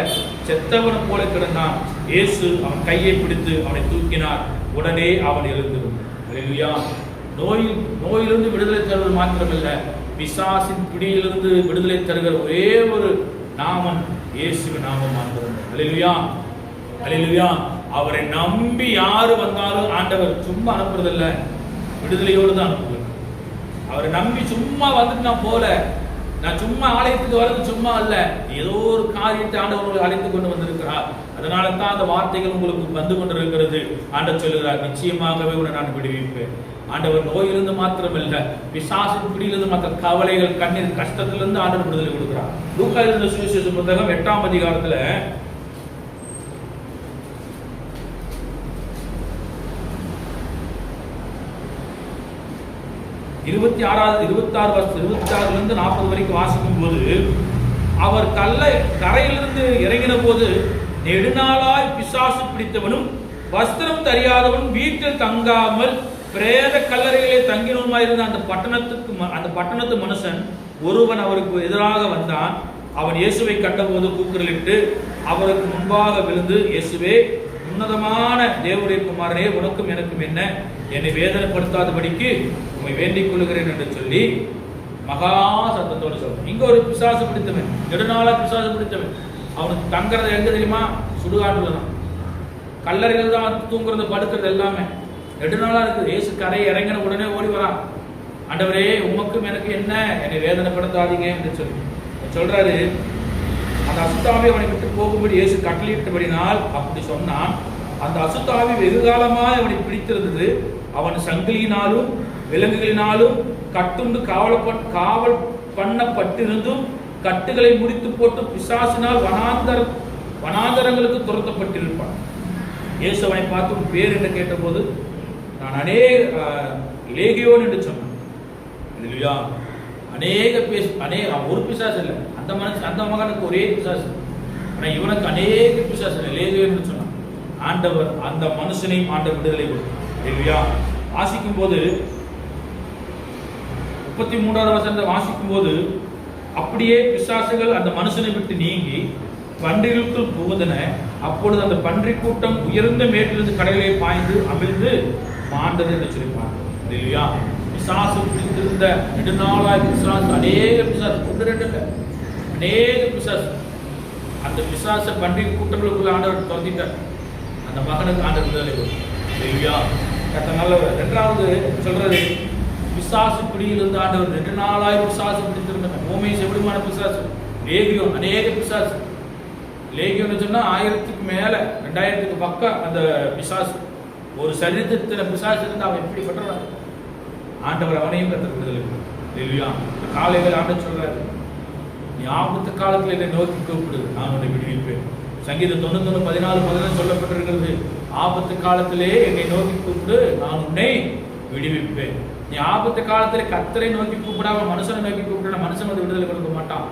செத்தவனை போல கிடந்தான். இயேசு அவன் கையை பிடித்து அவனை தூக்கினார். உடனே அவன் எழுந்திருந்தான். அல்லேலூயா. நோயிலிருந்து விடுதலை தருவது மாத்திரமல்ல, பிசாசின் பிடியிலிருந்து விடுதலை தருகிற ஒரே ஒரு நாமம் இயேசுவின் நாமம் மாத்திரம். அல்லேலூயா, அல்லேலூயா. அவரை நம்பி யாரு வந்தாலும் ஆண்டவர் சும்மா அனுப்புறதில்ல, விடுதலையோடு தான் அனுப்புவார். அவரை நம்பி சும்மா வந்துட்டு நான் போல, நான் சும்மா ஆலயத்துக்கு வர்றது சும்மா அல்ல, ஏதோ ஒரு காரியத்தை ஆண்டவர் அழைத்து கொண்டு வந்திருக்கிறார். அதனால தான் அந்த வார்த்தைகள் உங்களுக்கு வந்து கொண்டிருக்கிறது. ஆண்டவர் சொல்லுகிறார், நிச்சயமாகவே உன்னை நான் விடுவிப்பேன். ஆண்டவர் நோயிலிருந்து மாத்திரமல்ல, பிசாசின் பிடியிலிருந்து மற்ற கவலைகள், கண்ணீர், கஷ்டத்திலிருந்து ஆண்டவர் விடுதலை கொடுக்கிறார். லூக்கா எழுதின சுவிசேஷ புத்தகம் 8ஆம் அதிகாரத்துல 26 40 வரைக்கும் வாசிக்கும் போது, அவர் கரையிலிருந்து இறங்கின போது நெடுநாளாய் பிசாசு பிடித்தவனும் வஸ்திரம் தெரியாதவனும் வீட்டில் தங்காமல் பிரேத கல்லறைகளே தங்கினோமாயிருந்த அந்த பட்டணத்து மனுஷன் ஒருவன் அவருக்கு எதிராக வந்தான். அவன் இயேசுவை கண்டபோது கூக்குரலிட்டு அவருக்கு முன்பாக விழுந்து, இயேசுவே, உன்னதமான தேவனுடைய குமாரனே, உனக்கும் எனக்கும் என்ன, என்னை வேதனைப்படுத்தாதபடிக்கு உம்மை வேண்டிக் கொள்கிறேன் என்று சொல்லி மகா சத்தத்தோடு சொல்றான். இங்க ஒரு பிசாசு பிடித்தவன், நெடுநாளா பிசாசு பிடித்தவன், அவனுக்கு தங்குறது எங்க தெரியுமா? சுடுகாட்டுல தான், கல்லறைகள் தான் தூங்குறது, படுக்கிறது எல்லாமே நெடுநாளா இருக்குது. இயேசு கரை இறங்கின உடனே ஓடி வரான், ஆண்டவரே, உமக்கும் எனக்கு என்ன, என்னை வேதனைப்படுத்தாதீங்க என்று சொல்லி சொல்றாரு. அந்த அசுத்தாவி அவனை விட்டு போகும்படி இயேசு கட்டளையிட்டபடினால் அப்படி சொன்னான். அந்த அசுத்தாவி வெகுகாலமாய் அவனை பிடித்திருந்தது. அவன் சங்கிலியினாலும் விலங்குகளினாலும் கட்டுண்டு காவல் பண்ணப்பட்டிருந்தும் கட்டுகளை முடித்து போட்டு பிசாசினால் வனாந்தரங்களுக்கு துரத்தப்பட்டிருப்பான். இயேசு அவனை பார்த்து உன் பேர் என்று கேட்டபோது, நான் லேகியோன் என்று சொன்னான். இல்லையா? ஒரு பிசாசு இல்லை, அந்த மகனுக்கு ஒரே பிசாசு, ஆனா இவனுக்கு அநேக பிசாசு லேகியோன் என்று சொன்னான். ஆண்டவர் அந்த மனுஷனையும் ஆண்டவர் விடுதலை கொடுத்தார். வாசிக்கும் போது 33வது வசனத்தை வாசிக்கும் போது, அப்படியே பிசாசுகள் அந்த மனுஷனை விட்டு நீங்கி பன்றிகளுக்குள் புகுந்தன. அப்பொழுது அந்த பன்றி கூட்டம் உயர்ந்த மேட்டிலிருந்து கடலிலே பாய்ந்து அமிழ்ந்து மாண்டது என்று சொல்லிப்பாங்க. இல்லையா? பிசாசு பிடித்திருந்த நெடுநாளாய் பிசாசு, அநேக பிசாசு, ஒன்று ரெண்டு இல்லை, அநேக பிசாசு. அந்த பிசாச பன்றி கூட்டங்களுக்குள்ள ஆண்டவர் துரத்திட்டார். அந்த மகனுக்கு ஆண்டவர் விடுதலை கொடுத்தார். நல்லவர். 2வது சொல்றது, பிசாசு பிடியிலிருந்து ஆண்டவர் 2 நாளாய் பிசாசு பிடித்திருந்தாங்க. ஓமை செவிடுமான பிசாசு, லேகியோன், அநேக பிசாசு. லேகியோன்னு சொன்னா 1000க்கு மேல, 2000க்கு பக்கம் அந்த பிசாசு. ஒரு சரித்திரத்தில் பிசாசு இருந்து அவன் எப்படி பண்றான், ஆண்டவர் அவனையும் கற்றுக் விடுதலை கொடுத்தார். காலையில் ஆண்டவர் சொல்றாரு, நீ ஆபத்து காலத்தில் என்னை நோக்கி கூப்பிடு, நான் உன்னை விடுவிப்பேன். சங்கீதம் 91:14 சொல்லப்பட்டிருக்கிறது, ஆபத்து காலத்திலே என்னை நோக்கி கூப்பிடு, நான் உன்னை விடுவிப்பேன். நீ ஆபத்து காலத்துல கர்த்தரை நோக்கி கூப்பிடாம மனுஷனை நோக்கி கூப்பிட, மனுஷன் வந்து விடுதலை கொடுக்க மாட்டான்.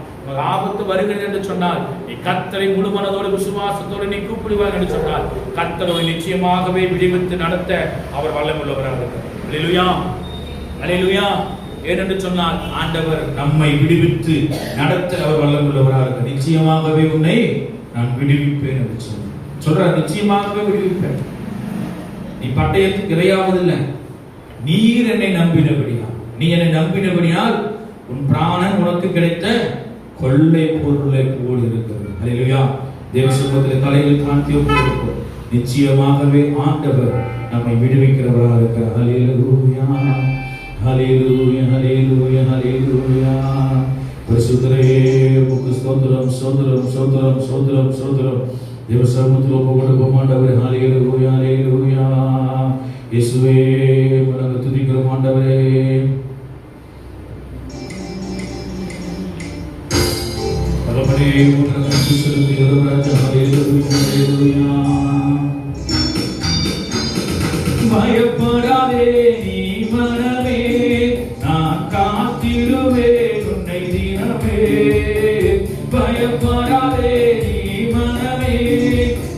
ஆபத்து வருகிறது என்று சொன்னால் நீ கர்த்தரை முழு மனதோடு விசுவாசத்தோடு நீ கூப்பிடுவாங்க என்று சொன்னால் கர்த்தரை நிச்சயமாகவே விடுவித்து நடத்த அவர் வல்லமுள்ளவராக இருக்கிறார். அல்லேலூயா, அல்லேலூயா. ஏனென்று சொன்னால் ஆண்டவர் நம்மை விடுவித்து நடத்த அவர் வல்லமுள்ளவராக இருக்கிறார். நிச்சயமாகவே உன்னை நான் விடுவிப்பேன் என்று சொல்ற, நிச்சயமாகவே விடுவிப்பேன். நீ பட்டயத்துக்கு இரையாவதில்லை, நீர் என்னை நம்பினபடியால், நீ என்னை நம்பினபடியால் உன் பிராணன் உனக்கு கிடைத்த கொள்ளை பொருளை போல் இருக்கிறது. அல்லேலூயா. தேவ சமூகத்தில் தலையில் தாழ்த்தி ஒப்புக்கொடுப்போம். நிச்சயமாகவே ஆண்டவர் நம்மை விடுவிக்கிறவராக இருக்கிறார். அல்லேலூயா, அல்லேலூயா, அல்லேலூயா, அல்லேலூயா. பரிசுத்தரே, உமக்கு ஸ்தோத்திரம், ஸ்தோத்திரம், ஸ்தோத்திரம், ஸ்தோத்திரம், ஸ்தோத்திரம். தேவ சமூகத்தில் ஒப்பு கொடுப்போம் ஆண்டவரே. ஹல்லேலூயா ஹல்லேலூயா. இயேசுவே உம்மை துதிக்கிறோம் ஆண்டவரே. பலபடி உம்மை செலுத்துகிறோம் ராஜா. ஹல்லேலூயா ஹல்லேலூயா. பயப்படாதே நீ மனமே, நான் காத்திடுவேன் உன்னை தினமே. பயப்படாதே நீ மனமே,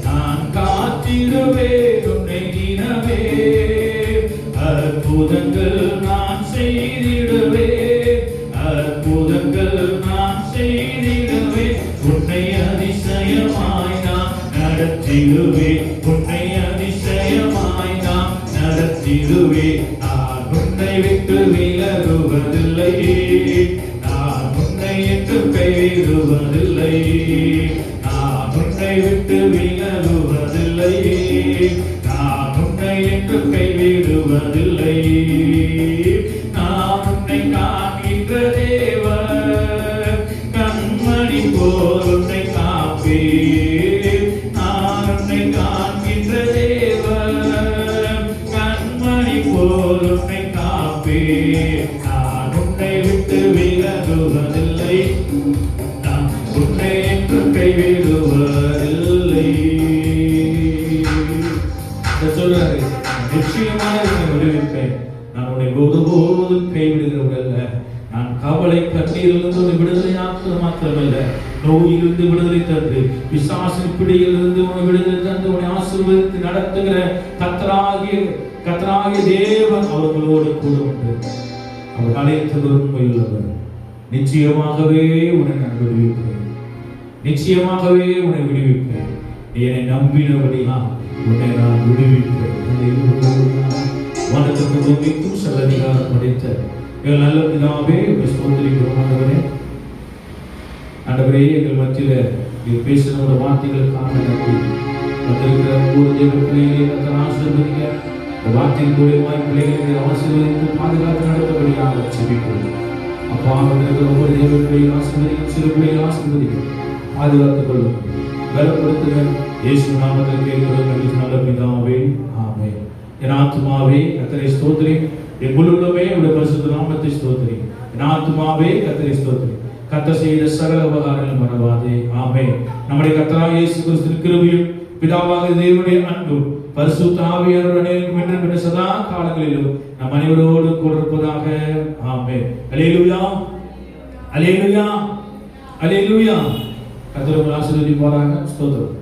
நான் காத்திடுவேன் உன்னை தினமே. அற்புதங்கள் நான் செய்திடுவேன், அற்புதங்கள் நான் செய்திடுவேன். உன்னை அதிசயமாய் நான் நடத்திடுவேன், உன்னை அதிசயமாய் நான் நடத்திடுவேன். நான் உன்னை விட்டு விலகுவதில்லை, நான் உன்னை என்று கைவிடுவதில்லை. நான் உன்னை விட்டு விலகுவதில்லை, நான் உன்னை என்று கைவிடுவதில்லை. நான் உன்னை காண்கின்ற தேவன், கண்மணி போல் உன்னை காப்பேன். நான் உன்னை காண்கின்ற தேவன், கண்மணி போல் உன்னை காப்பேன். நான் உன்னை விட்டு விலகுவதில்லை, நான் உன்னை என்று கைவிடுவதில்லை. சொல்றாரு, நிச்சயமாக உன்னை விடுவிப்பேன், நான் உன்னை ஒருபோதும் கைவிடுகிறவர்கள. நான் கவலை கண்ணீரிலிருந்து உன்னை விடுதலையாக்குவது மாத்திரமல்ல, நோயிலிருந்து விடுதலை தந்து, பிசாசின் பிடியிலிருந்து உன்னை விடுதலை தந்து, உன்னை ஆசீர்வதித்து நடத்துகிற கர்த்தராகிய தேவன் அவர்களோடு கூட உண்டு. அவர் அழைத்தவர் உண்மையுள்ளவர். நிச்சயமாகவே உன்னை நான் விடுவிப்பேன், நிச்சயமாகவே உன்னை விடுவிப்பேன். என்னை நம்பினபடியா உன்னை நான் விடுவிப்பேன். வானத்துக்கு பூமிக்கும் சகலதிகாரம் படைத்த எங்கள் நல்ல பிதாவே உம்மை ஸ்தோத்திரிக்கிறோம் ஆண்டவரே. ஆண்டவரே, எங்கள் மத்தியில் நீர் பேசுகிற வார்த்தைகளுக்காக நன்றி. வந்திருக்கிற ஒவ்வொரு தேவ பிள்ளைகளையும் கர்த்தர் ஆசீர்வதிங்க. இந்த வார்த்தையின் மூலமாய் பிள்ளைகளை ஆசீர்வதித்து பாதுகாத்து நடத்தபடியாக ஜெபிக்கிறோம். அப்பா, வந்திருக்கிற ஒவ்வொரு தேவ பிள்ளைகளையும் ஆசீர்வதிக்கும், சிறு பிள்ளைகளை ஆசீர்வதிக்கும், பாதுகாத்துக் கொள்ளும், பலப்படுத்துங்க. இயேசு நாமத்தில் கேட்கிறோம் நல்ல பிதாவே, ஆமென். என் ஆத்துமாவே கர்த்தரை ஸ்தோத்திரி, என் முழுவதுமே உடைய பரிசுத்த நாமத்தை ஸ்தோத்திரி. என் ஆத்துமாவே கர்த்தரை ஸ்தோத்திரி, கர்த்தர் செய்த சகல உபகாரங்கள் மறவாதே. ஆமென். நம்முடைய கர்த்தராகிய இயேசு கிறிஸ்துவின் கிருபையும் பிதாவாகிய தேவனுடைய அன்பும் பரிசுத்த ஆவியானவருடைய இன்றும் சதா காலங்களிலும் நம் அனைவரோடு கூட இருப்பதாக. ஆமென். அல்லேலூயா அல்லேலூயா அல்லேலூயா. கர்த்தர் உங்களை ஆசீர்வதிப்பாராக. ஸ்தோத்திரம்.